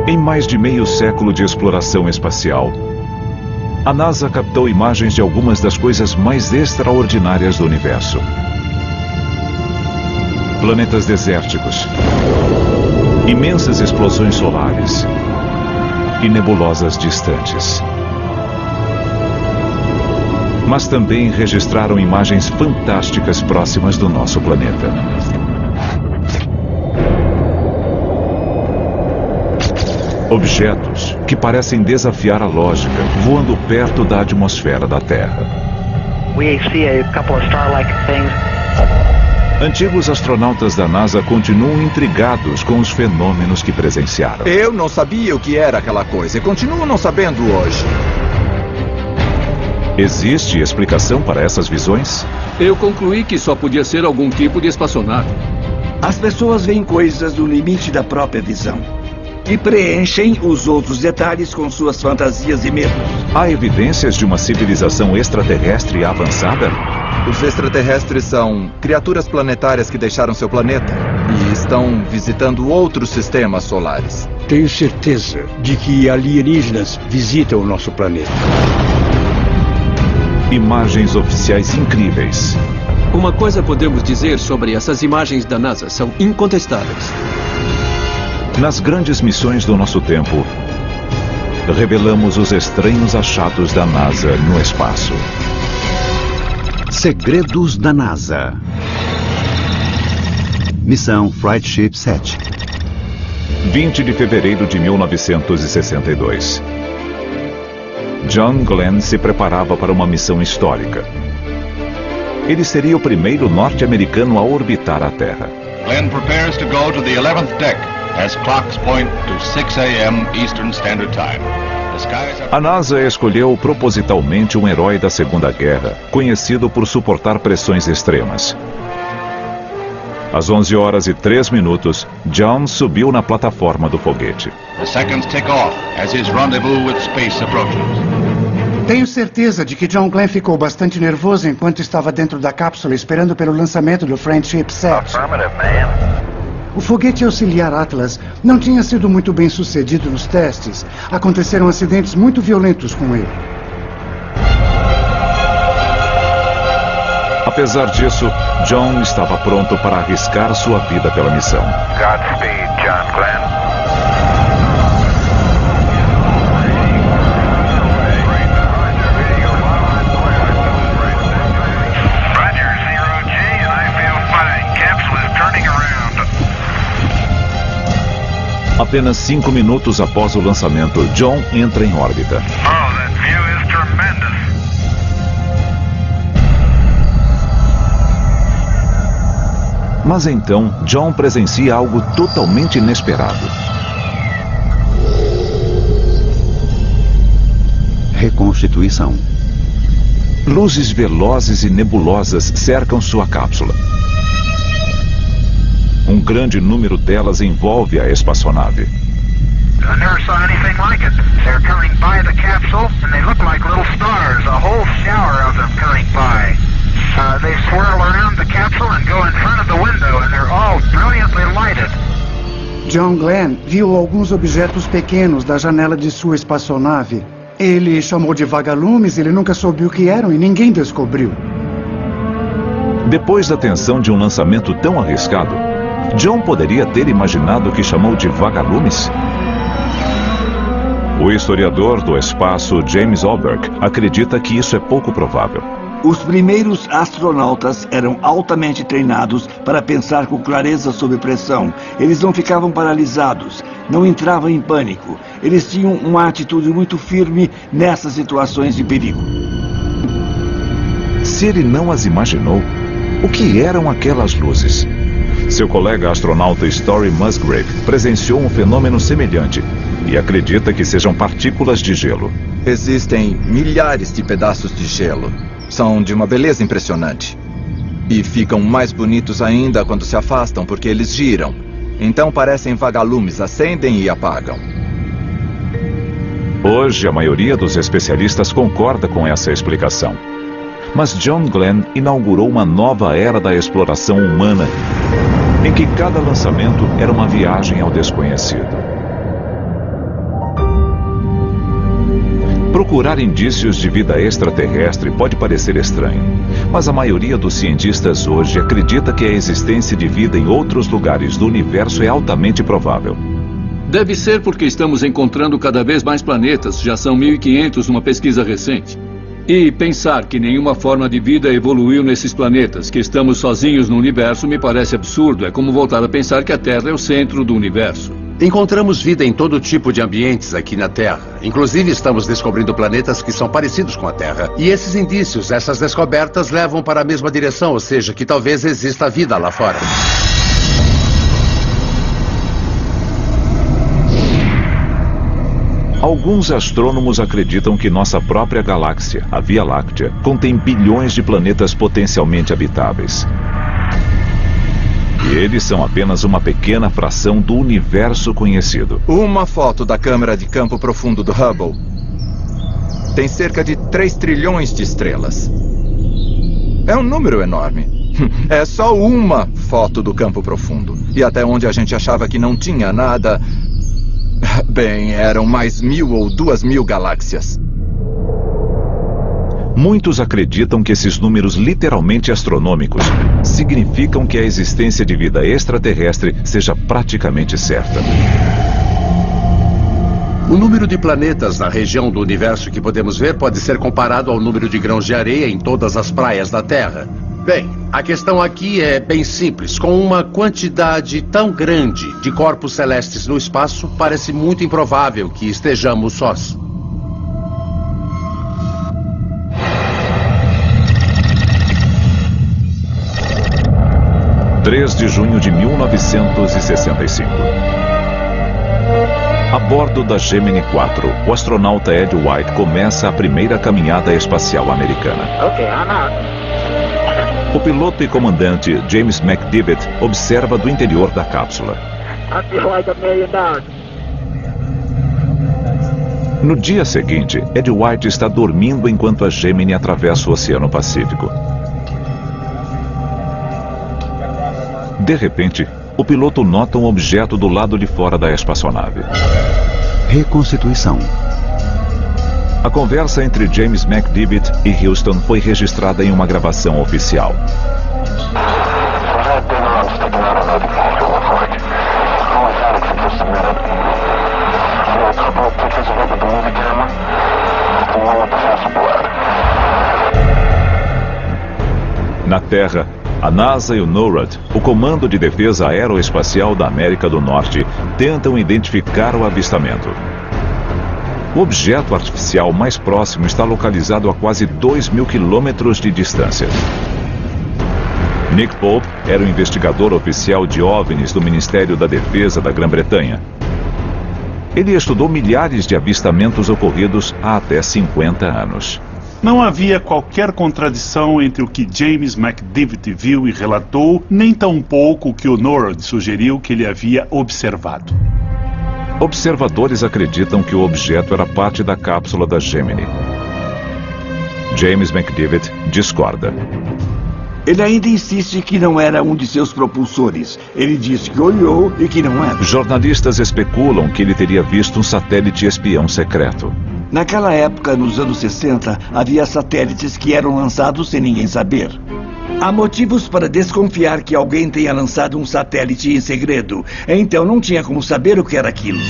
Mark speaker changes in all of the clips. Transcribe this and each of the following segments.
Speaker 1: Em mais de meio século de exploração espacial, a NASA captou imagens de algumas das coisas mais extraordinárias do universo. Planetas desérticos, imensas explosões solares e nebulosas distantes. Mas também registraram imagens fantásticas próximas do nosso planeta. Objetos que parecem desafiar a lógica, voando perto da atmosfera da Terra.
Speaker 2: We see a couple of star-like things.
Speaker 1: Antigos astronautas da NASA continuam intrigados com os fenômenos que presenciaram.
Speaker 3: Eu não sabia o que era aquela coisa e continuo não sabendo hoje.
Speaker 1: Existe explicação para essas visões?
Speaker 4: Eu concluí que só podia ser algum tipo de espaçonave.
Speaker 5: As pessoas veem coisas no limite da própria visão e preenchem os outros detalhes com suas fantasias e medos.
Speaker 1: Há evidências de uma civilização extraterrestre avançada?
Speaker 3: Os extraterrestres são criaturas planetárias que deixaram seu planeta e estão visitando outros sistemas solares.
Speaker 6: Tenho certeza de que alienígenas visitam o nosso planeta.
Speaker 1: Imagens oficiais incríveis.
Speaker 4: Uma coisa podemos dizer sobre essas imagens da NASA, são incontestáveis.
Speaker 1: Nas grandes missões do nosso tempo, revelamos os estranhos achados da NASA no espaço.
Speaker 7: Segredos da NASA. Missão Flight Ship 7.
Speaker 1: 20 de fevereiro de 1962. John Glenn se preparava para uma missão histórica. Ele seria o primeiro norte-americano a orbitar a Terra.
Speaker 8: Glenn prepares to go to the 11th deck as clocks point to 6 a.m. Eastern Standard Time. The skies are...
Speaker 1: A NASA escolheu propositalmente um herói da Segunda Guerra, conhecido por suportar pressões extremas. Às 11h03, John subiu na plataforma do foguete.
Speaker 8: The seconds tick off as his rendezvous with space approaches.
Speaker 9: Tenho certeza de que John Glenn ficou bastante nervoso enquanto estava dentro da cápsula esperando pelo lançamento do Friendship 7. O foguete auxiliar Atlas não tinha sido muito bem sucedido nos testes. Aconteceram acidentes muito violentos com ele.
Speaker 1: Apesar disso, John estava pronto para arriscar sua vida pela missão.
Speaker 2: Godspeed, John Glenn.
Speaker 1: Apenas 5 minutos após o lançamento, John entra em órbita. Mas então, John presencia algo totalmente inesperado.
Speaker 7: Reconstituição.
Speaker 1: Luzes velozes e nebulosas cercam sua cápsula. Um grande número delas envolve a espaçonave.
Speaker 2: I never saw anything like it. They're coming by the capsule, and they look like little stars. A whole shower of them coming by. They swirl around the capsule and go in front of the window, and they're all brilliantly lighted.
Speaker 9: John Glenn viu alguns objetos pequenos da janela de sua espaçonave. Ele chamou de vagalumes, ele nunca soube o que eram e ninguém descobriu.
Speaker 1: Depois da tensão de um lançamento tão arriscado, John poderia ter imaginado o que chamou de vagalumes? O historiador do espaço James Oberg acredita que isso é pouco provável.
Speaker 5: Os primeiros astronautas eram altamente treinados para pensar com clareza sob pressão. Eles não ficavam paralisados, não entravam em pânico. Eles tinham uma atitude muito firme nessas situações de perigo.
Speaker 1: Se ele não as imaginou, o que eram aquelas luzes? Seu colega astronauta Story Musgrave presenciou um fenômeno semelhante e acredita que sejam partículas de gelo.
Speaker 3: Existem milhares de pedaços de gelo. São de uma beleza impressionante. E ficam mais bonitos ainda quando se afastam porque eles giram. Então parecem vagalumes, acendem e apagam.
Speaker 1: Hoje, a maioria dos especialistas concorda com essa explicação. Mas John Glenn inaugurou uma nova era da exploração humana, em que cada lançamento era uma viagem ao desconhecido. Procurar indícios de vida extraterrestre pode parecer estranho, mas a maioria dos cientistas hoje acredita que a existência de vida em outros lugares do universo é altamente provável.
Speaker 4: Deve ser porque estamos encontrando cada vez mais planetas, já são 1.500 numa pesquisa recente. E pensar que nenhuma forma de vida evoluiu nesses planetas, que estamos sozinhos no universo, me parece absurdo. É como voltar a pensar que a Terra é o centro do universo.
Speaker 10: Encontramos vida em todo tipo de ambientes aqui na Terra. Inclusive, estamos descobrindo planetas que são parecidos com a Terra. E esses indícios, essas descobertas, levam para a mesma direção, ou seja, que talvez exista vida lá fora.
Speaker 1: Alguns astrônomos acreditam que nossa própria galáxia, a Via Láctea, contém bilhões de planetas potencialmente habitáveis. E eles são apenas uma pequena fração do universo conhecido.
Speaker 3: Uma foto da câmera de campo profundo do Hubble tem cerca de 3 trilhões de estrelas. É um número enorme. É só uma foto do campo profundo. E até onde a gente achava que não tinha nada... Bem, eram mais 1.000 ou 2.000 galáxias.
Speaker 1: Muitos acreditam que esses números literalmente astronômicos significam que a existência de vida extraterrestre seja praticamente certa.
Speaker 10: O número de planetas na região do universo que podemos ver pode ser comparado ao número de grãos de areia em todas as praias da Terra. Bem, a questão aqui é bem simples. Com uma quantidade tão grande de corpos celestes no espaço, parece muito improvável que estejamos sós.
Speaker 1: – 3 de junho de 1965. A bordo da Gemini 4, o astronauta Ed White começa a primeira caminhada espacial americana. O piloto e comandante James McDivitt observa do interior da cápsula. No dia seguinte, Ed White está dormindo enquanto a Gemini atravessa o Oceano Pacífico. De repente, o piloto nota um objeto do lado de fora da espaçonave.
Speaker 7: Reconstituição.
Speaker 1: A conversa entre James McDivitt e Houston foi registrada em uma gravação oficial. Na Terra, a NASA e o NORAD, o Comando de Defesa Aeroespacial da América do Norte, tentam identificar o avistamento. O objeto artificial mais próximo está localizado a quase 2.000 quilômetros de distância. Nick Pope era o investigador oficial de OVNIs do Ministério da Defesa da Grã-Bretanha. Ele estudou milhares de avistamentos ocorridos há até 50 anos.
Speaker 11: Não havia qualquer contradição entre o que James McDivitt viu e relatou, nem tampouco o que o NORAD sugeriu que ele havia observado.
Speaker 1: Observadores acreditam que o objeto era parte da cápsula da Gemini. James McDivitt discorda.
Speaker 5: Ele ainda insiste que não era um de seus propulsores. Ele diz que olhou e que não era.
Speaker 1: Jornalistas especulam que ele teria visto um satélite espião secreto.
Speaker 5: Naquela época, nos anos 60, havia satélites que eram lançados sem ninguém saber. Há motivos para desconfiar que alguém tenha lançado um satélite em segredo. Então não tinha como saber o que era aquilo.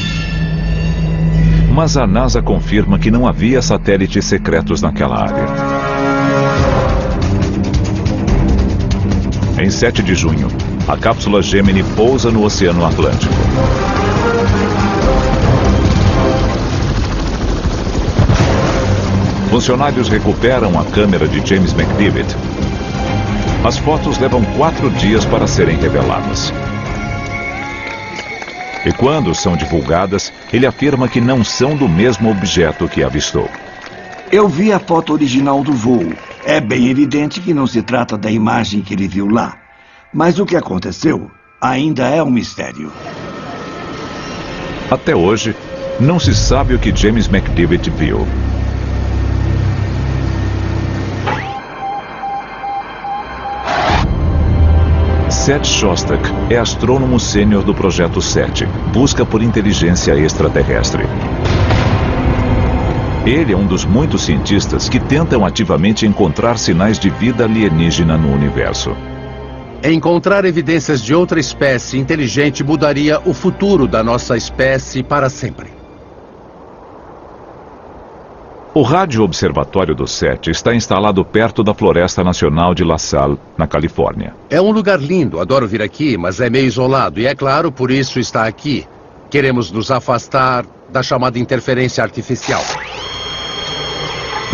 Speaker 1: Mas a NASA confirma que não havia satélites secretos naquela área. Em 7 de junho, a cápsula Gemini pousa no Oceano Atlântico. Funcionários recuperam a câmera de James McDivitt. As fotos levam 4 dias para serem reveladas. E quando são divulgadas, ele afirma que não são do mesmo objeto que avistou.
Speaker 5: Eu vi a foto original do voo. É bem evidente que não se trata da imagem que ele viu lá. Mas o que aconteceu ainda é um mistério.
Speaker 1: Até hoje, não se sabe o que James McDivitt viu. Seth Shostak é astrônomo sênior do Projeto 7, busca por inteligência extraterrestre. Ele é um dos muitos cientistas que tentam ativamente encontrar sinais de vida alienígena no universo.
Speaker 10: Encontrar evidências de outra espécie inteligente mudaria o futuro da nossa espécie para sempre.
Speaker 1: O Rádio Observatório do SETI está instalado perto da Floresta Nacional de La Salle, na Califórnia.
Speaker 10: É um lugar lindo, adoro vir aqui, mas é meio isolado. E é claro, por isso está aqui. Queremos nos afastar da chamada interferência artificial.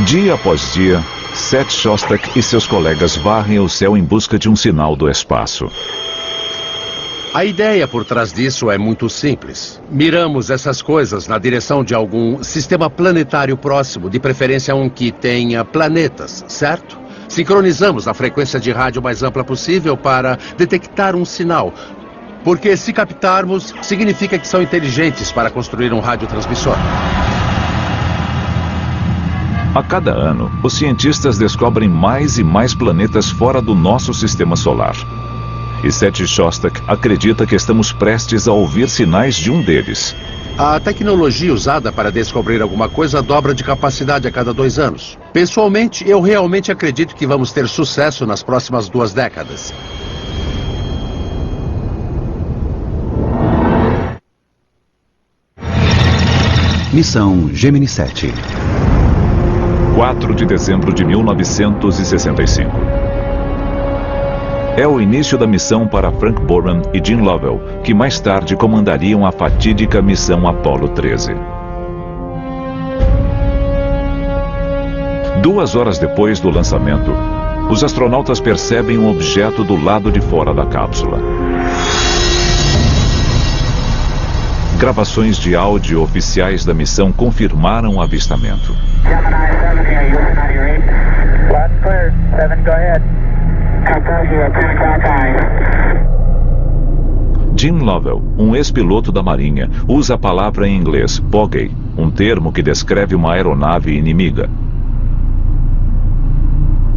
Speaker 1: Dia após dia, Seth Shostak e seus colegas varrem o céu em busca de um sinal do espaço.
Speaker 10: A ideia por trás disso é muito simples. Miramos essas coisas na direção de algum sistema planetário próximo, de preferência um que tenha planetas, certo? Sincronizamos a frequência de rádio mais ampla possível para detectar um sinal. Porque se captarmos, significa que são inteligentes para construir um radiotransmissor.
Speaker 1: A cada ano, os cientistas descobrem mais e mais planetas fora do nosso sistema solar. E Seth Shostak acredita que estamos prestes a ouvir sinais de um deles.
Speaker 10: A tecnologia usada para descobrir alguma coisa dobra de capacidade a cada 2 anos. Pessoalmente, eu realmente acredito que vamos ter sucesso nas próximas 2 décadas.
Speaker 7: Missão Gemini 7.
Speaker 1: 4 de dezembro de 1965. É o início da missão para Frank Borman e Gene Lovell, que mais tarde comandariam a fatídica missão Apollo 13. 2 horas depois do lançamento, os astronautas percebem um objeto do lado de fora da cápsula. Gravações de áudio oficiais da missão confirmaram o avistamento. Gene Lovell, um ex-piloto da Marinha, usa a palavra em inglês bogey, um termo que descreve uma aeronave inimiga.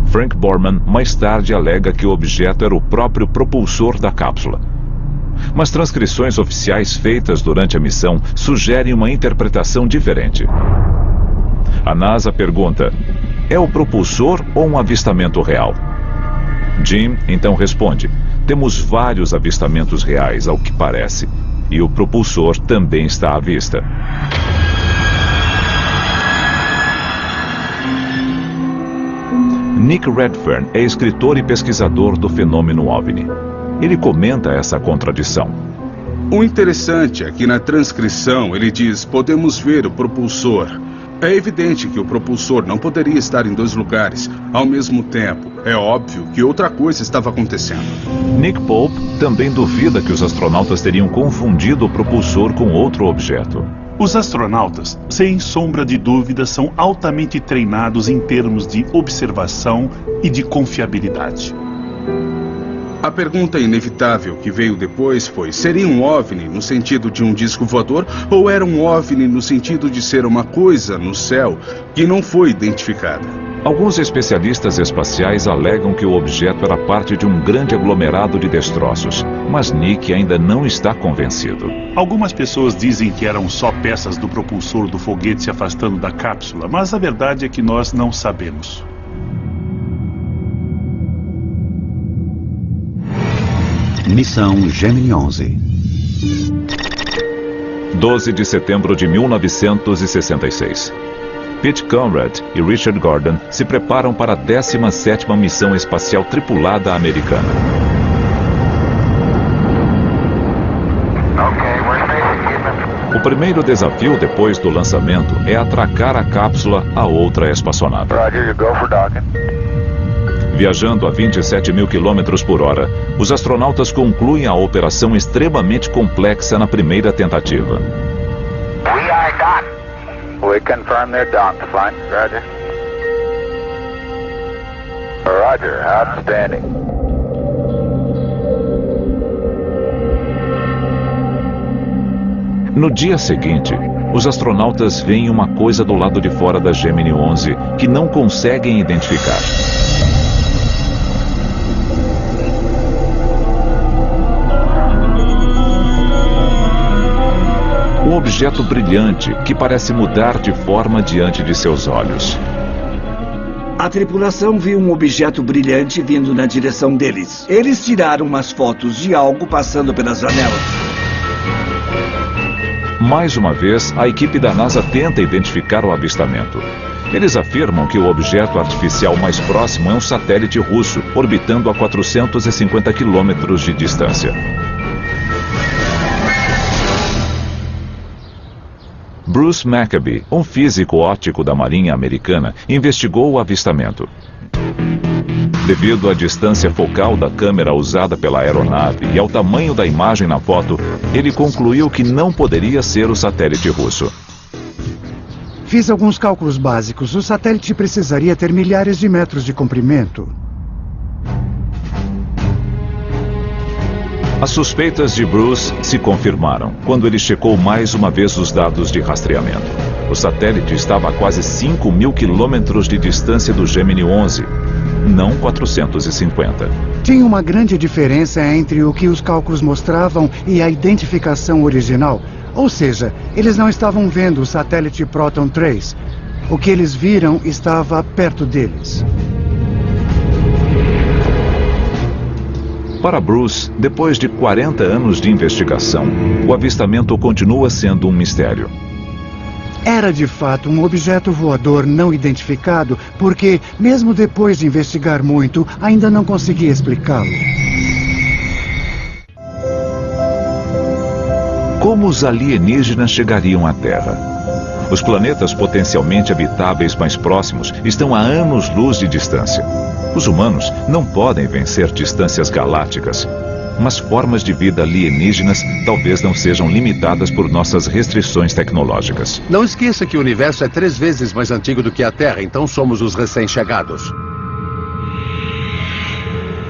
Speaker 1: Frank Borman mais tarde alega que o objeto era o próprio propulsor da cápsula. Mas transcrições oficiais feitas durante a missão sugerem uma interpretação diferente. A NASA pergunta: é o propulsor ou um avistamento real? Jim então responde: temos vários avistamentos reais, ao que parece, e o propulsor também está à vista. Nick Redfern é escritor e pesquisador do fenômeno OVNI. Ele comenta essa contradição.
Speaker 12: O interessante é que na transcrição ele diz: podemos ver o propulsor. É evidente que o propulsor não poderia estar em 2 lugares ao mesmo tempo. É óbvio que outra coisa estava acontecendo.
Speaker 1: Nick Pope também duvida que os astronautas teriam confundido o propulsor com outro objeto.
Speaker 11: Os astronautas, sem sombra de dúvida, são altamente treinados em termos de observação e de confiabilidade.
Speaker 12: A pergunta inevitável que veio depois foi: seria um OVNI no sentido de um disco voador ou era um OVNI no sentido de ser uma coisa no céu que não foi identificada?
Speaker 1: Alguns especialistas espaciais alegam que o objeto era parte de um grande aglomerado de destroços, mas Nick ainda não está convencido.
Speaker 11: Algumas pessoas dizem que eram só peças do propulsor do foguete se afastando da cápsula, mas a verdade é que nós não sabemos.
Speaker 7: Missão Gemini 11.
Speaker 1: 12 de setembro de 1966. Pete Conrad e Richard Gordon se preparam para a 17ª missão espacial tripulada americana. O primeiro desafio depois do lançamento é atracar a cápsula a outra espaçonave. Viajando a 27 mil quilômetros por hora, os astronautas concluem a operação extremamente complexa na primeira tentativa.
Speaker 2: We are docked. We confirm they're docked. Fine. Roger. Roger. Outstanding.
Speaker 1: No dia seguinte, os astronautas veem uma coisa do lado de fora da Gemini 11 que não conseguem identificar. O objeto brilhante que parece mudar de forma diante de seus olhos.
Speaker 5: A tripulação viu um objeto brilhante vindo na direção deles. Eles tiraram umas fotos de algo passando pelas janelas.
Speaker 1: Mais uma vez, a equipe da NASA tenta identificar o avistamento. Eles afirmam que o objeto artificial mais próximo é um satélite russo, orbitando a 450 quilômetros de distância. Bruce Maccabee, um físico óptico da Marinha Americana, investigou o avistamento. Devido à distância focal da câmera usada pela aeronave e ao tamanho da imagem na foto, ele concluiu que não poderia ser o satélite russo.
Speaker 9: Fiz alguns cálculos básicos. O satélite precisaria ter milhares de metros de comprimento.
Speaker 1: As suspeitas de Bruce se confirmaram quando ele checou mais uma vez os dados de rastreamento. O satélite estava a quase 5.000 quilômetros de distância do Gemini 11, não 450.
Speaker 9: Tinha uma grande diferença entre o que os cálculos mostravam e a identificação original. Ou seja, eles não estavam vendo o satélite Proton 3. O que eles viram estava perto deles.
Speaker 1: Para Bruce, depois de 40 anos de investigação, o avistamento continua sendo um mistério.
Speaker 9: Era de fato um objeto voador não identificado, porque, mesmo depois de investigar muito, ainda não conseguia explicá-lo.
Speaker 1: Como os alienígenas chegariam à Terra? Os planetas potencialmente habitáveis mais próximos estão a anos-luz de distância. Os humanos não podem vencer distâncias galácticas, mas formas de vida alienígenas talvez não sejam limitadas por nossas restrições tecnológicas.
Speaker 10: Não esqueça que o universo é 3 vezes mais antigo do que a Terra, então somos os recém-chegados.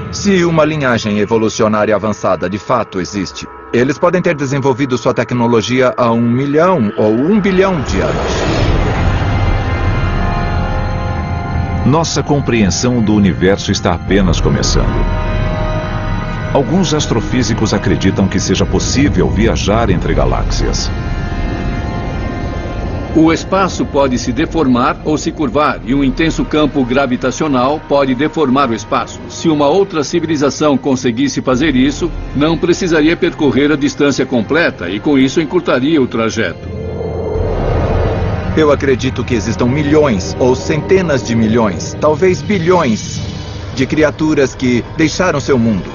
Speaker 3: Se uma linhagem evolucionária avançada de fato existe, eles podem ter desenvolvido sua tecnologia há 1 milhão ou 1 bilhão de anos.
Speaker 1: Nossa compreensão do universo está apenas começando. Alguns astrofísicos acreditam que seja possível viajar entre galáxias.
Speaker 4: O espaço pode se deformar ou se curvar, e um intenso campo gravitacional pode deformar o espaço. Se uma outra civilização conseguisse fazer isso, não precisaria percorrer a distância completa e com isso encurtaria o trajeto.
Speaker 3: Eu acredito que existam milhões ou centenas de milhões, talvez bilhões, de criaturas que deixaram seu mundo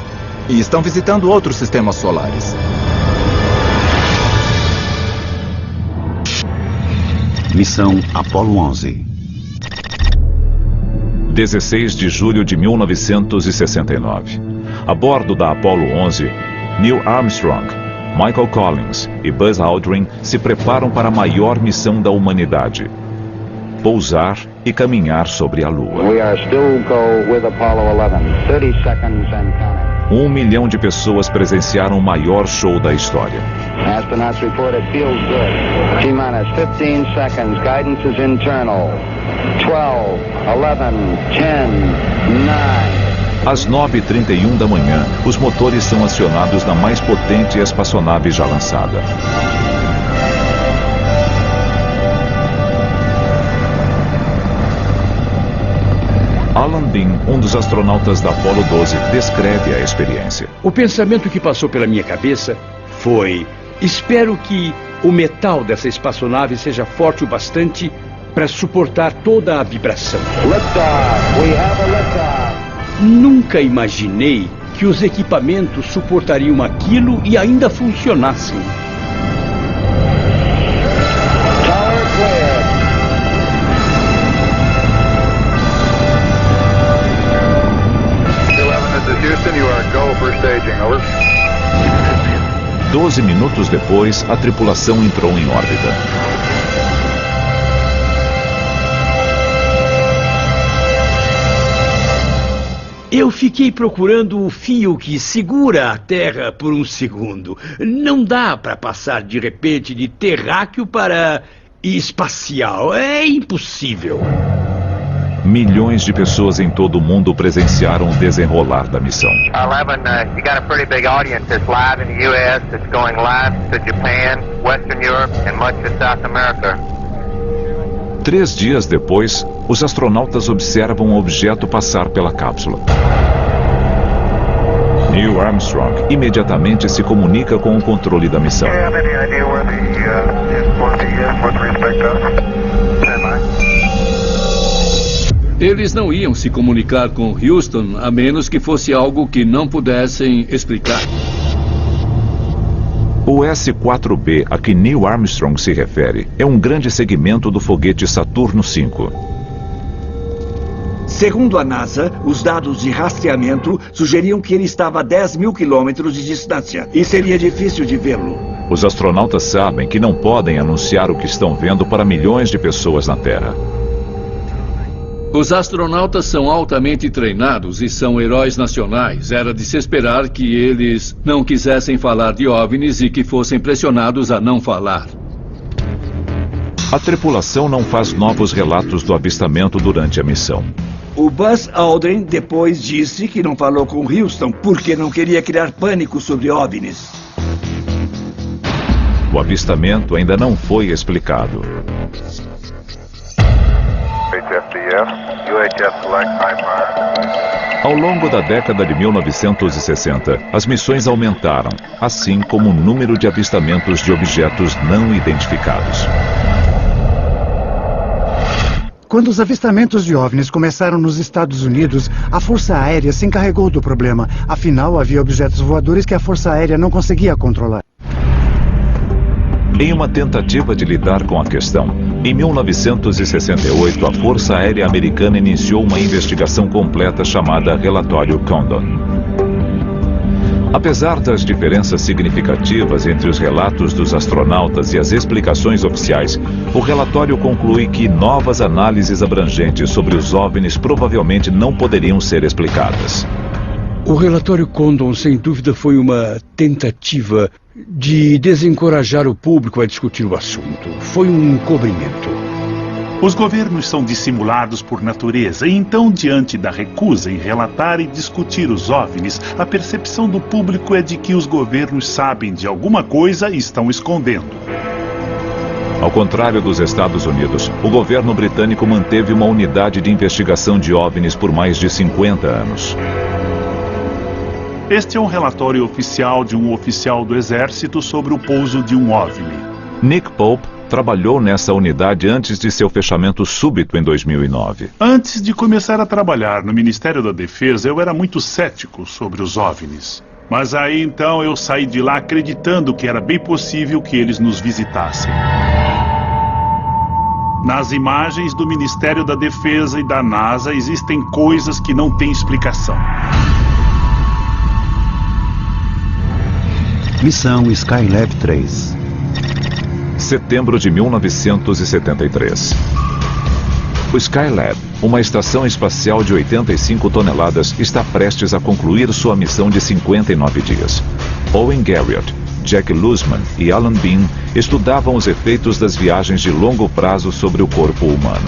Speaker 3: e estão visitando outros sistemas solares.
Speaker 7: Missão Apollo 11.
Speaker 1: 16 de julho de 1969. A bordo da Apollo 11, Neil Armstrong, Michael Collins e Buzz Aldrin se preparam para a maior missão da humanidade: pousar e caminhar sobre a Lua.
Speaker 2: We are still go with Apollo 11. 30 seconds and counting.
Speaker 1: 1 milhão de pessoas presenciaram o maior show da história.
Speaker 2: Astronauts report it feels good. T-minus 15 seconds. Guidance is internal. 12, 11, 10, 9.
Speaker 1: Às 9h31 da manhã, os motores são acionados na mais potente espaçonave já lançada. Alan Bean, um dos astronautas da Apollo 12, descreve a experiência.
Speaker 6: O pensamento que passou pela minha cabeça foi: espero que o metal dessa espaçonave seja forte o bastante para suportar toda a vibração.
Speaker 2: Liftoff. We have a liftoff.
Speaker 6: Nunca imaginei que os equipamentos suportariam aquilo e ainda funcionassem.
Speaker 2: Tower clear. Houston, you are go for staging, over.
Speaker 1: 12 minutos depois, a tripulação entrou em órbita.
Speaker 6: Eu fiquei procurando o fio que segura a Terra por um segundo. Não dá para passar de repente de terráqueo para espacial. É impossível.
Speaker 1: Milhões de pessoas em todo o mundo presenciaram o desenrolar da missão.
Speaker 2: 11, you got a pretty big audience that's live in the U.S., it's going live to Japan, Western Europe, and much of South America.
Speaker 1: 3 dias depois, os astronautas observam um objeto passar pela cápsula. Neil Armstrong imediatamente se comunica com o controle da missão.
Speaker 4: Eles não iam se comunicar com Houston a menos que fosse algo que não pudessem explicar.
Speaker 1: O S-4B a que Neil Armstrong se refere é um grande segmento do foguete Saturno V.
Speaker 5: Segundo a NASA, os dados de rastreamento sugeriam que ele estava a 10 mil quilômetros de distância e seria difícil de vê-lo.
Speaker 1: Os astronautas sabem que não podem anunciar o que estão vendo para milhões de pessoas na Terra.
Speaker 4: Os astronautas são altamente treinados e são heróis nacionais. Era de se esperar que eles não quisessem falar de OVNIs e que fossem pressionados a não falar.
Speaker 1: A tripulação não faz novos relatos do avistamento durante a missão.
Speaker 5: O Buzz Aldrin depois disse que não falou com Houston porque não queria criar pânico sobre OVNIs.
Speaker 1: O avistamento ainda não foi explicado. Ao longo da década de 1960, as missões aumentaram, assim como o número de avistamentos de objetos não identificados.
Speaker 9: Quando os avistamentos de OVNIs começaram nos Estados Unidos, a Força Aérea se encarregou do problema. Afinal, havia objetos voadores que a Força Aérea não conseguia controlar.
Speaker 1: Em uma tentativa de lidar com a questão, em 1968, a Força Aérea Americana iniciou uma investigação completa chamada Relatório Condon. Apesar das diferenças significativas entre os relatos dos astronautas e as explicações oficiais, o relatório conclui que novas análises abrangentes sobre os OVNIs provavelmente não poderiam ser explicadas.
Speaker 6: O relatório Condon, sem dúvida, foi uma tentativa de desencorajar o público a discutir o assunto. Foi um encobrimento.
Speaker 11: Os governos são dissimulados por natureza e então, diante da recusa em relatar e discutir os OVNIs, a percepção do público é de que os governos sabem de alguma coisa e estão escondendo.
Speaker 1: Ao contrário dos Estados Unidos, o governo britânico manteve uma unidade de investigação de OVNIs por mais de 50 anos.
Speaker 11: Este é um relatório oficial de um oficial do Exército sobre o pouso de um OVNI.
Speaker 1: Nick Pope trabalhou nessa unidade antes de seu fechamento súbito em 2009.
Speaker 11: Antes de começar a trabalhar no Ministério da Defesa, eu era muito cético sobre os OVNIs. Mas aí então eu saí de lá acreditando que era bem possível que eles nos visitassem. Nas imagens do Ministério da Defesa e da NASA existem coisas que não têm explicação.
Speaker 7: Missão Skylab 3.
Speaker 1: Setembro de 1973. O Skylab, uma estação espacial de 85 toneladas, está prestes a concluir sua missão de 59 dias. Owen Garriott, Jack Luseman e Alan Bean estudavam os efeitos das viagens de longo prazo sobre o corpo humano.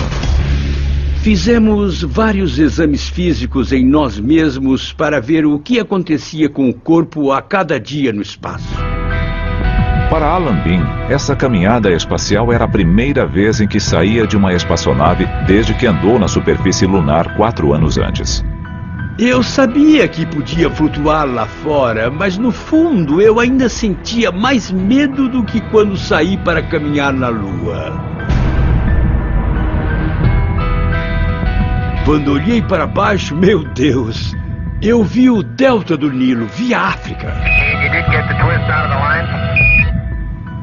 Speaker 6: Fizemos vários exames físicos em nós mesmos para ver o que acontecia com o corpo a cada dia no espaço.
Speaker 1: Para Alan Bean, essa caminhada espacial era a primeira vez em que saía de uma espaçonave desde que andou na superfície lunar 4 anos antes.
Speaker 6: Eu sabia que podia flutuar lá fora, mas no fundo eu ainda sentia mais medo do que quando saí para caminhar na Lua. Quando olhei para baixo, meu Deus, eu vi o delta do Nilo, vi a África.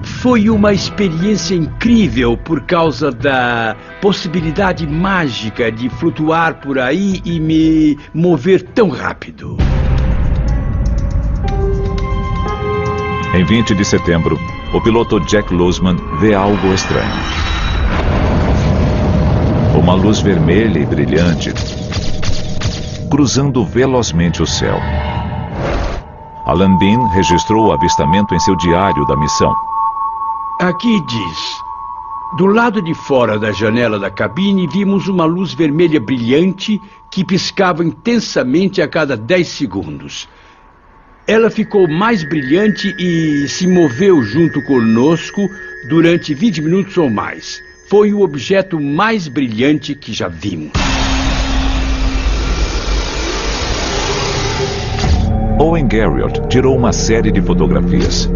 Speaker 6: Foi uma experiência incrível por causa da possibilidade mágica de flutuar por aí e me mover tão rápido.
Speaker 1: Em 20 de setembro, o piloto Jack Luseman vê algo estranho. Uma luz vermelha e brilhante, cruzando velozmente o céu. Alan Bean registrou o avistamento em seu diário da missão.
Speaker 6: Aqui diz: Do lado de fora da janela da cabine, vimos uma luz vermelha brilhante que piscava intensamente a cada 10 segundos. Ela ficou mais brilhante e se moveu junto conosco durante 20 minutos ou mais. Foi o objeto mais brilhante que já vimos.
Speaker 1: Owen Garriott tirou uma série de fotografias.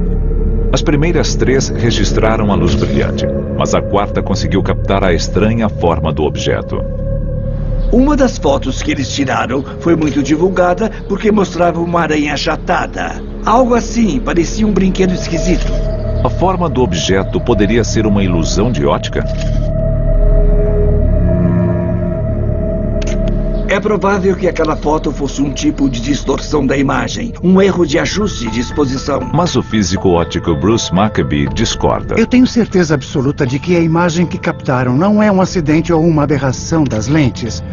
Speaker 1: As primeiras 3 registraram a luz brilhante, mas a 4ª conseguiu captar a estranha forma do objeto.
Speaker 5: Uma das fotos que eles tiraram foi muito divulgada porque mostrava uma aranha achatada. Algo assim, parecia um brinquedo esquisito.
Speaker 1: A forma do objeto poderia ser uma ilusão de ótica?
Speaker 5: É provável que aquela foto fosse um tipo de distorção da imagem, um erro de ajuste de exposição.
Speaker 1: Mas o físico óptico Bruce Maccabee discorda.
Speaker 9: Eu tenho certeza absoluta de que a imagem que captaram não é um acidente ou uma aberração das lentes.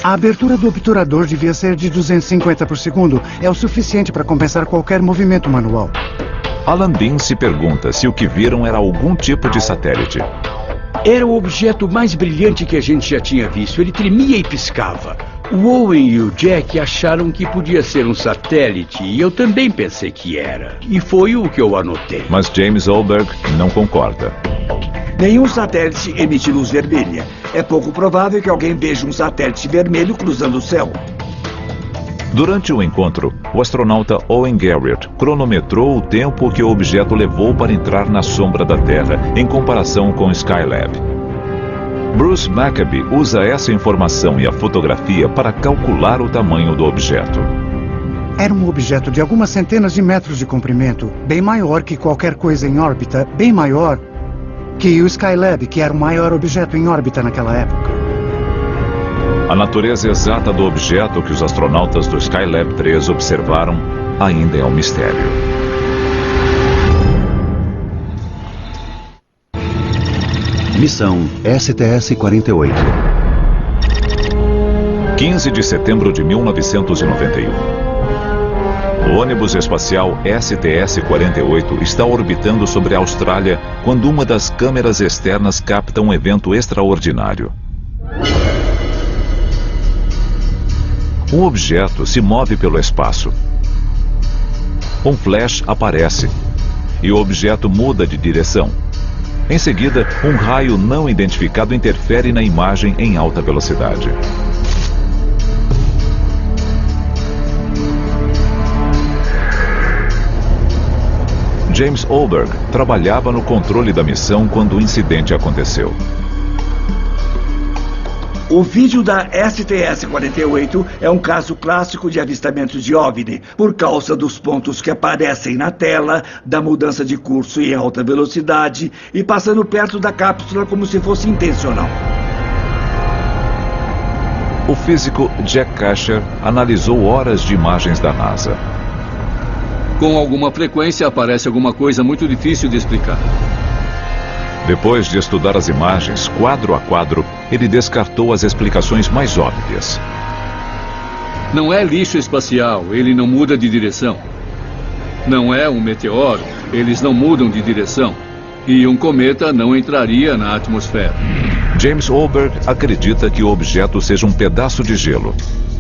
Speaker 9: A abertura do obturador devia ser de 250 por segundo. É o suficiente para compensar qualquer movimento manual.
Speaker 1: Alan Bean se pergunta se o que viram era algum tipo de satélite.
Speaker 6: Era o objeto mais brilhante que a gente já tinha visto. Ele tremia e piscava. O Owen e o Jack acharam que podia ser um satélite e eu também pensei que era. E foi o que eu anotei.
Speaker 1: Mas James Oberg não concorda.
Speaker 5: Nenhum satélite emite luz vermelha. É pouco provável que alguém veja um satélite vermelho cruzando o céu.
Speaker 1: Durante o encontro, o astronauta Owen Garriott cronometrou o tempo que o objeto levou para entrar na sombra da Terra, em comparação com o Skylab. Bruce Maccabee usa essa informação e a fotografia para calcular o tamanho do objeto.
Speaker 9: Era um objeto de algumas centenas de metros de comprimento, bem maior que qualquer coisa em órbita, bem maior que o Skylab, que era o maior objeto em órbita naquela época.
Speaker 1: A natureza exata do objeto que os astronautas do Skylab 3 observaram ainda é um mistério.
Speaker 7: Missão STS-48.
Speaker 1: 15 de setembro de 1991. O ônibus espacial STS-48 está orbitando sobre a Austrália quando uma das câmeras externas capta um evento extraordinário. Um objeto se move pelo espaço. Um flash aparece e o objeto muda de direção. Em seguida, um raio não identificado interfere na imagem em alta velocidade. James Oberg trabalhava no controle da missão quando o incidente aconteceu.
Speaker 5: O vídeo da STS-48 é um caso clássico de avistamento de OVNI, por causa dos pontos que aparecem na tela, da mudança de curso em alta velocidade e passando perto da cápsula como se fosse intencional.
Speaker 1: O físico Jack Kasher analisou horas de imagens da NASA.
Speaker 4: Com alguma frequência aparece alguma coisa muito difícil de explicar.
Speaker 1: Depois de estudar as imagens, quadro a quadro, ele descartou as explicações mais óbvias.
Speaker 4: Não é lixo espacial, ele não muda de direção. Não é um meteoro, eles não mudam de direção. E um cometa não entraria na atmosfera.
Speaker 1: James Oberg acredita que o objeto seja um pedaço de gelo.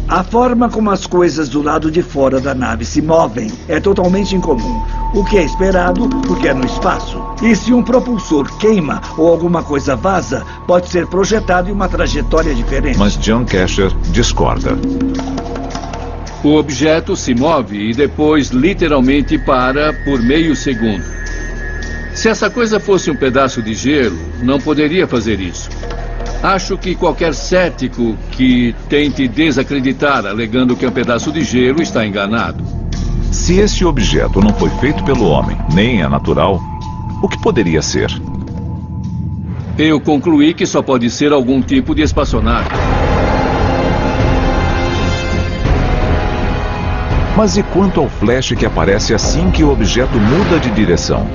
Speaker 5: A forma como as coisas do lado de fora da nave se movem é totalmente incomum. O que é esperado porque é no espaço. E se um propulsor queima ou alguma coisa vaza, pode ser projetado em uma trajetória diferente.
Speaker 1: Mas John Kasher discorda.
Speaker 4: O objeto se move e depois literalmente para por meio segundo. Se essa coisa fosse um pedaço de gelo, não poderia fazer isso. Acho que qualquer cético que tente desacreditar alegando que é um pedaço de gelo está enganado.
Speaker 1: Se esse objeto não foi feito pelo homem, nem é natural, o que poderia ser?
Speaker 4: Eu concluí que só pode ser algum tipo de espaçonave.
Speaker 1: Mas e quanto ao flash que aparece assim que o objeto muda de direção?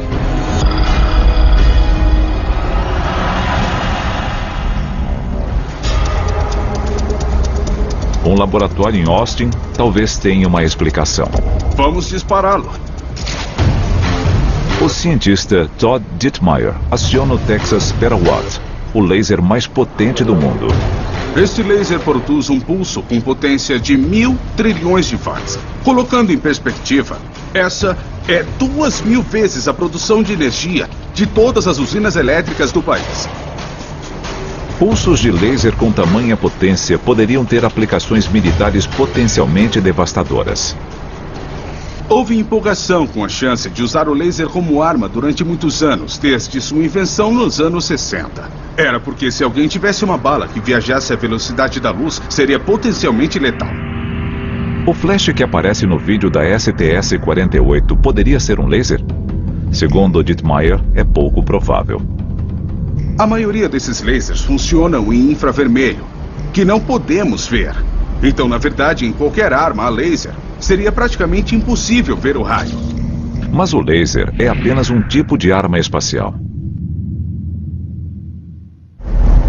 Speaker 1: Um laboratório em Austin talvez tenha uma explicação.
Speaker 12: Vamos dispará-lo.
Speaker 1: O cientista Todd Dittmeyer aciona o Texas Perawatt, o laser mais potente do mundo.
Speaker 12: Este laser produz um pulso com potência de 1.000 trilhões de watts. Colocando em perspectiva, essa é 2.000 vezes a produção de energia de todas as usinas elétricas do país.
Speaker 1: Pulsos de laser com tamanha potência poderiam ter aplicações militares potencialmente devastadoras.
Speaker 12: Houve empolgação com a chance de usar o laser como arma durante muitos anos, desde sua invenção nos anos 60. Era porque se alguém tivesse uma bala que viajasse à velocidade da luz, seria potencialmente letal.
Speaker 1: O flash que aparece no vídeo da STS-48 poderia ser um laser? Segundo Dittmeyer, é pouco provável.
Speaker 12: A maioria desses lasers funcionam em infravermelho, que não podemos ver. Então, na verdade, em qualquer arma a laser, seria praticamente impossível ver o raio.
Speaker 1: Mas o laser é apenas um tipo de arma espacial.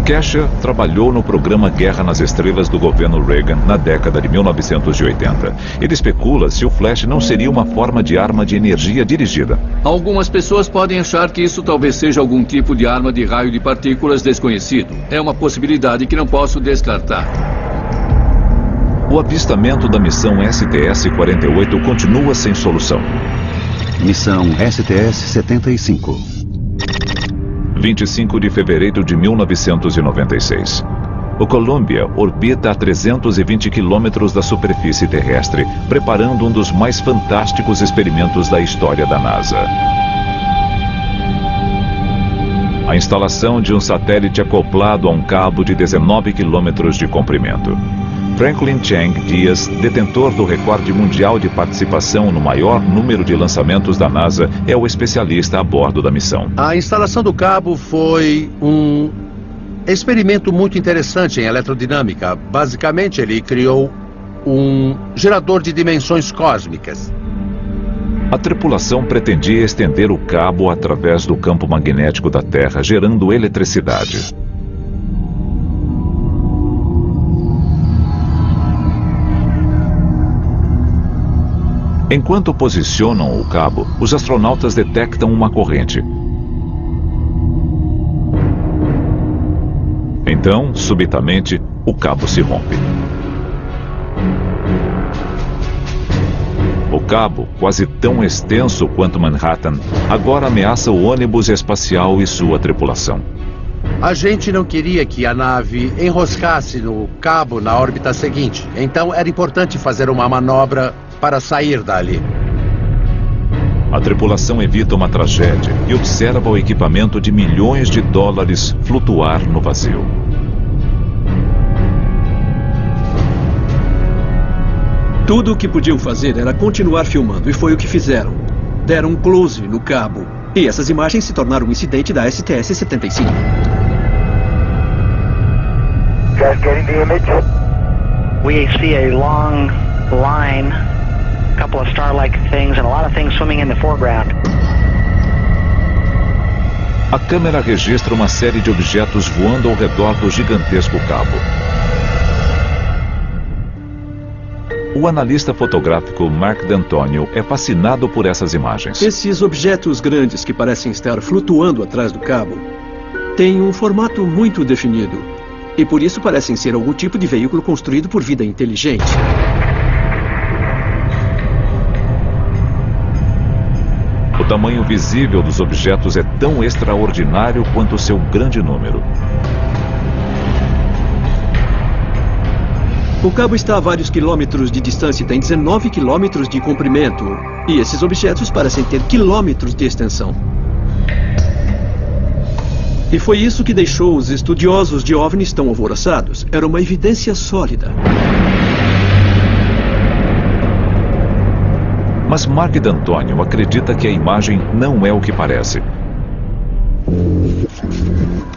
Speaker 1: Kesha trabalhou no programa Guerra nas Estrelas do governo Reagan na década de 1980. Ele especula se o flash não seria uma forma de arma de energia dirigida.
Speaker 4: Algumas pessoas podem achar que isso talvez seja algum tipo de arma de raio de partículas desconhecido. É uma possibilidade que não posso descartar.
Speaker 1: O avistamento da missão STS-48 continua sem solução.
Speaker 7: Missão STS-75.
Speaker 1: 25 de fevereiro de 1996. O Columbia orbita a 320 quilômetros da superfície terrestre, preparando um dos mais fantásticos experimentos da história da NASA. A instalação de um satélite acoplado a um cabo de 19 quilômetros de comprimento. Franklin Chang Dias, detentor do recorde mundial de participação no maior número de lançamentos da NASA, é o especialista a bordo da missão.
Speaker 10: A instalação do cabo foi um experimento muito interessante em eletrodinâmica. Basicamente, ele criou um gerador de dimensões cósmicas.
Speaker 1: A tripulação pretendia estender o cabo através do campo magnético da Terra, gerando eletricidade. Enquanto posicionam o cabo, os astronautas detectam uma corrente. Então, subitamente, o cabo se rompe. O cabo, quase tão extenso quanto Manhattan, agora ameaça o ônibus espacial e sua tripulação.
Speaker 10: A gente não queria que a nave enroscasse no cabo na órbita seguinte, então era importante fazer uma manobra para sair dali.
Speaker 1: A tripulação evita uma tragédia e observa o equipamento de milhões de dólares flutuar no vazio.
Speaker 13: Tudo o que podiam fazer era continuar filmando, e foi o que fizeram. Deram um close no cabo, e essas imagens se tornaram um incidente da STS-75.
Speaker 2: Guys getting the image?
Speaker 14: We see a long line, a couple of star-like things, and a lot of things swimming in the foreground.
Speaker 1: A câmera registra uma série de objetos voando ao redor do gigantesco cabo. O analista fotográfico Mark D'Antonio é fascinado por essas imagens.
Speaker 13: Esses objetos grandes que parecem estar flutuando atrás do cabo têm um formato muito definido e por isso parecem ser algum tipo de veículo construído por vida inteligente.
Speaker 1: O tamanho visível dos objetos é tão extraordinário quanto o seu grande número.
Speaker 13: O cabo está a vários quilômetros de distância e tem 19 quilômetros de comprimento. E esses objetos parecem ter quilômetros de extensão. E foi isso que deixou os estudiosos de OVNIs tão alvoroçados. Era uma evidência sólida.
Speaker 1: Mas Mark D'Antonio acredita que a imagem não é o que parece.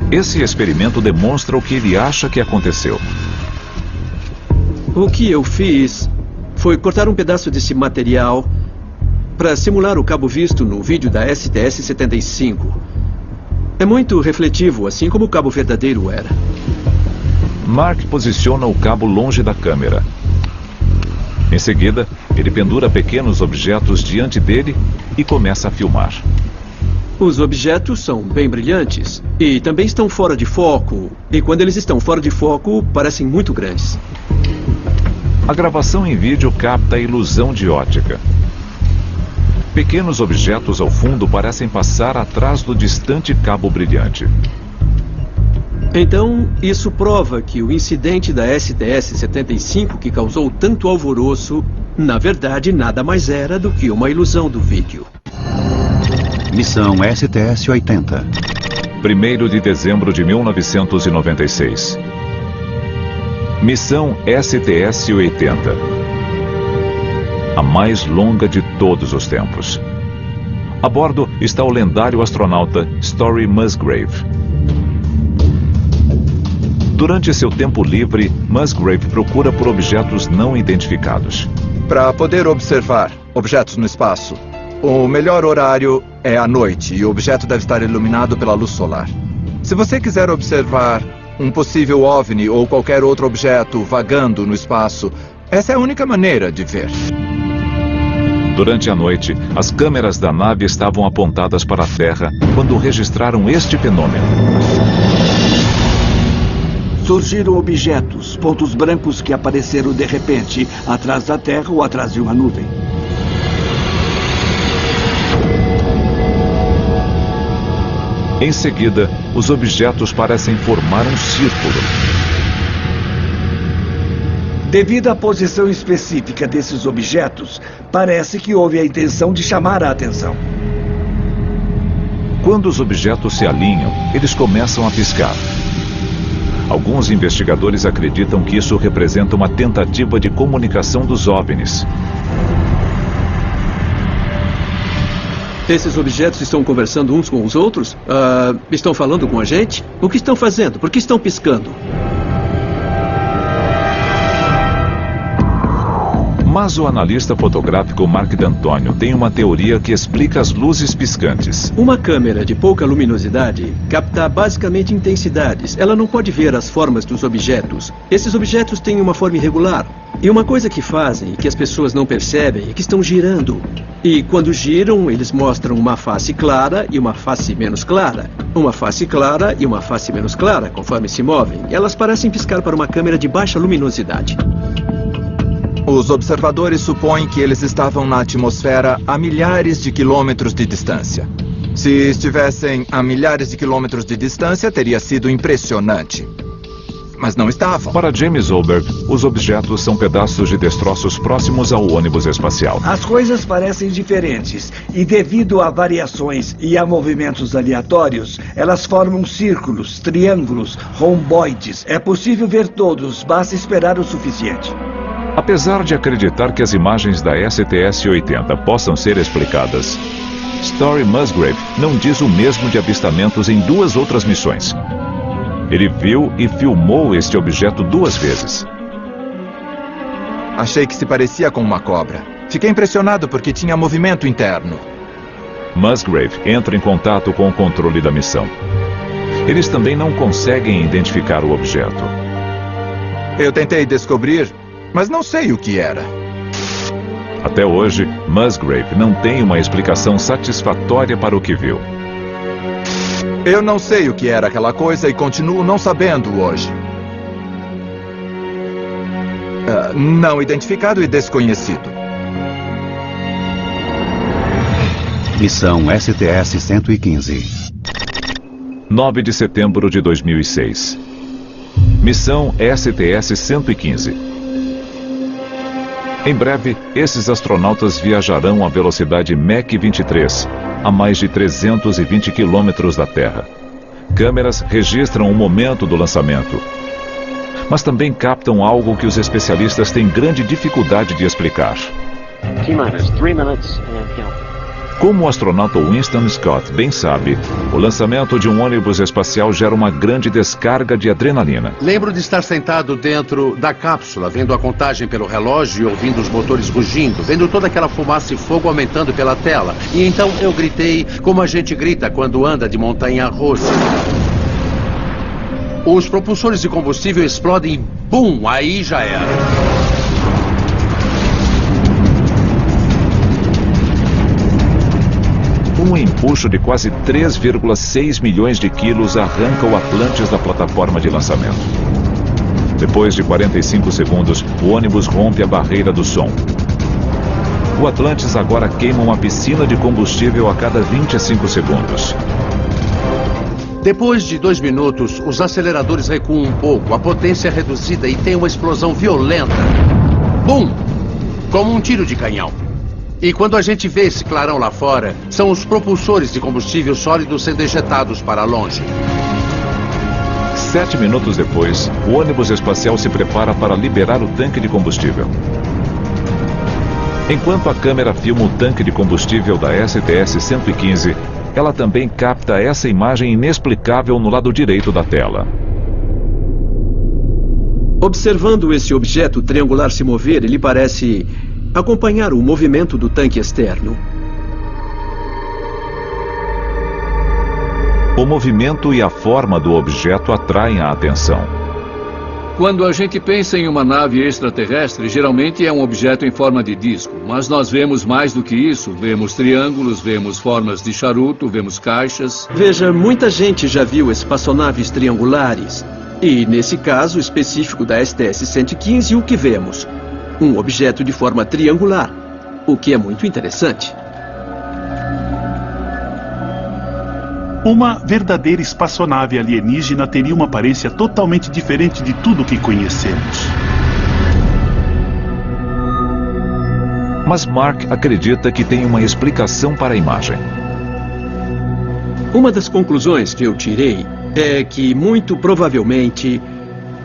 Speaker 1: Esse experimento demonstra o que ele acha que aconteceu.
Speaker 13: O que eu fiz foi cortar um pedaço desse material para simular o cabo visto no vídeo da STS-75. É muito refletivo, assim como o cabo verdadeiro era.
Speaker 1: Mark posiciona o cabo longe da câmera. Em seguida, ele pendura pequenos objetos diante dele e começa a filmar.
Speaker 13: Os objetos são bem brilhantes e também estão fora de foco. E quando eles estão fora de foco, parecem muito grandes.
Speaker 1: A gravação em vídeo capta a ilusão de ótica. Pequenos objetos ao fundo parecem passar atrás do distante cabo brilhante.
Speaker 13: Então, isso prova que o incidente da STS-75 que causou tanto alvoroço, na verdade, nada mais era do que uma ilusão do vídeo.
Speaker 7: Missão STS-80.
Speaker 1: 1º de dezembro de 1996. Missão STS-80. A mais longa de todos os tempos. A bordo está o lendário astronauta Story Musgrave. Durante seu tempo livre, Musgrave procura por objetos não identificados.
Speaker 3: Para poder observar objetos no espaço, o melhor horário é à noite e o objeto deve estar iluminado pela luz solar. Se você quiser observar um possível OVNI ou qualquer outro objeto vagando no espaço, essa é a única maneira de ver.
Speaker 1: Durante a noite, as câmeras da nave estavam apontadas para a Terra quando registraram este fenômeno.
Speaker 5: Surgiram objetos, pontos brancos que apareceram de repente, atrás da Terra ou atrás de uma nuvem.
Speaker 1: Em seguida, os objetos parecem formar um círculo.
Speaker 5: Devido à posição específica desses objetos, parece que houve a intenção de chamar a atenção.
Speaker 1: Quando os objetos se alinham, eles começam a piscar. Alguns investigadores acreditam que isso representa uma tentativa de comunicação dos OVNIs.
Speaker 13: Esses objetos estão conversando uns com os outros? Estão falando com a gente? O que estão fazendo? Por que estão piscando?
Speaker 1: Mas o analista fotográfico Mark D'Antonio tem uma teoria que explica as luzes piscantes.
Speaker 13: Uma câmera de pouca luminosidade capta basicamente intensidades. Ela não pode ver as formas dos objetos. Esses objetos têm uma forma irregular. E uma coisa que fazem e que as pessoas não percebem é que estão girando. E quando giram, eles mostram uma face clara e uma face menos clara. Uma face clara e uma face menos clara, conforme se movem. Elas parecem piscar para uma câmera de baixa luminosidade.
Speaker 3: Os observadores supõem que eles estavam na atmosfera a milhares de quilômetros de distância. Se estivessem a milhares de quilômetros de distância, teria sido impressionante. Mas não estavam.
Speaker 1: Para James Oberg, os objetos são pedaços de destroços próximos ao ônibus espacial.
Speaker 5: As coisas parecem diferentes e, devido a variações e a movimentos aleatórios, elas formam círculos, triângulos, romboides. É possível ver todos, basta esperar o suficiente.
Speaker 1: Apesar de acreditar que as imagens da STS-80 possam ser explicadas, Story Musgrave não diz o mesmo de avistamentos em 2 outras missões. Ele viu e filmou este objeto 2 vezes.
Speaker 3: Achei que se parecia com uma cobra. Fiquei impressionado porque tinha movimento interno.
Speaker 1: Musgrave entra em contato com o controle da missão. Eles também não conseguem identificar o objeto.
Speaker 3: Eu tentei descobrir, mas não sei o que era.
Speaker 1: Até hoje, Musgrave não tem uma explicação satisfatória para o que viu.
Speaker 3: Eu não sei o que era aquela coisa e continuo não sabendo hoje. Não identificado e desconhecido.
Speaker 7: Missão STS-115.
Speaker 1: 9 de setembro de 2006. Missão STS-115. Em breve, esses astronautas viajarão à velocidade Mach 23, a mais de 320 quilômetros da Terra. Câmeras registram o momento do lançamento, mas também captam algo que os especialistas têm grande dificuldade de explicar.
Speaker 15: T-minus 3 minutes and counting.
Speaker 1: Como o astronauta Winston Scott bem sabe, o lançamento de um ônibus espacial gera uma grande descarga de adrenalina.
Speaker 10: Lembro de estar sentado dentro da cápsula, vendo a contagem pelo relógio e ouvindo os motores rugindo, vendo toda aquela fumaça e fogo aumentando pela tela. E então eu gritei como a gente grita quando anda de montanha-russa. Os propulsores de combustível explodem e bum, aí já era.
Speaker 1: Um empuxo de quase 3,6 milhões de quilos arranca o Atlantis da plataforma de lançamento. Depois de 45 segundos, o ônibus rompe a barreira do som. O Atlantis agora queima uma piscina de combustível a cada 25 segundos.
Speaker 10: Depois de 2 minutos, os aceleradores recuam um pouco, a potência é reduzida e tem uma explosão violenta. Bum! Como um tiro de canhão. E quando a gente vê esse clarão lá fora, são os propulsores de combustível sólido sendo ejetados para longe.
Speaker 1: 7 minutos depois, o ônibus espacial se prepara para liberar o tanque de combustível. Enquanto a câmera filma o tanque de combustível da STS-115, ela também capta essa imagem inexplicável no lado direito da tela.
Speaker 13: Observando esse objeto triangular se mover, ele parece acompanhar o movimento do tanque externo.
Speaker 1: O movimento e a forma do objeto atraem a atenção.
Speaker 4: Quando a gente pensa em uma nave extraterrestre, geralmente é um objeto em forma de disco. Mas nós vemos mais do que isso. Vemos triângulos, vemos formas de charuto, vemos caixas.
Speaker 13: Veja, muita gente já viu espaçonaves triangulares. E, nesse caso específico da STS-115, o que vemos? Um objeto de forma triangular, o que é muito interessante.
Speaker 11: Uma verdadeira espaçonave alienígena teria uma aparência totalmente diferente de tudo que conhecemos.
Speaker 1: Mas Mark acredita que tem uma explicação para a imagem.
Speaker 13: Uma das conclusões que eu tirei é que, muito provavelmente,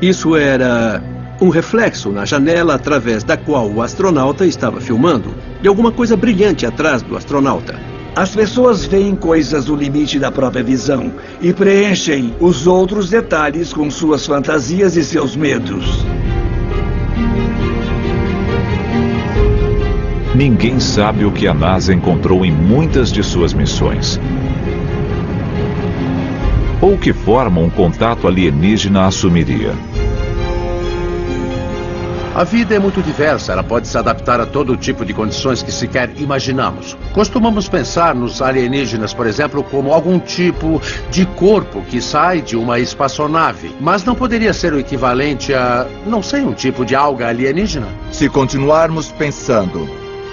Speaker 13: isso era um reflexo na janela através da qual o astronauta estava filmando, de alguma coisa brilhante atrás do astronauta.
Speaker 5: As pessoas veem coisas no limite da própria visão e preenchem os outros detalhes com suas fantasias e seus medos.
Speaker 1: Ninguém sabe o que a NASA encontrou em muitas de suas missões. Ou que forma um contato alienígena assumiria.
Speaker 10: A vida é muito diversa, ela pode se adaptar a todo tipo de condições que sequer imaginamos. Costumamos pensar nos alienígenas, por exemplo, como algum tipo de corpo que sai de uma espaçonave. Mas não poderia ser o equivalente a, não sei, um tipo de alga alienígena?
Speaker 3: Se continuarmos pensando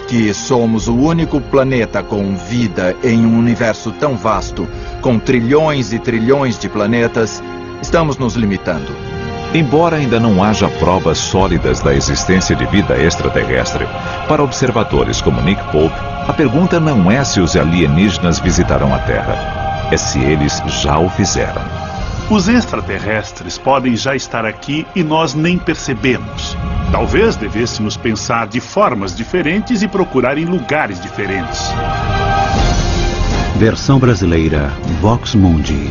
Speaker 3: que somos o único planeta com vida em um universo tão vasto, com trilhões e trilhões de planetas, estamos nos limitando.
Speaker 1: Embora ainda não haja provas sólidas da existência de vida extraterrestre, para observadores como Nick Pope, a pergunta não é se os alienígenas visitarão a Terra, é se eles já o fizeram.
Speaker 11: Os extraterrestres podem já estar aqui e nós nem percebemos. Talvez devêssemos pensar de formas diferentes e procurar em lugares diferentes.
Speaker 7: Versão brasileira, Vox Mundi.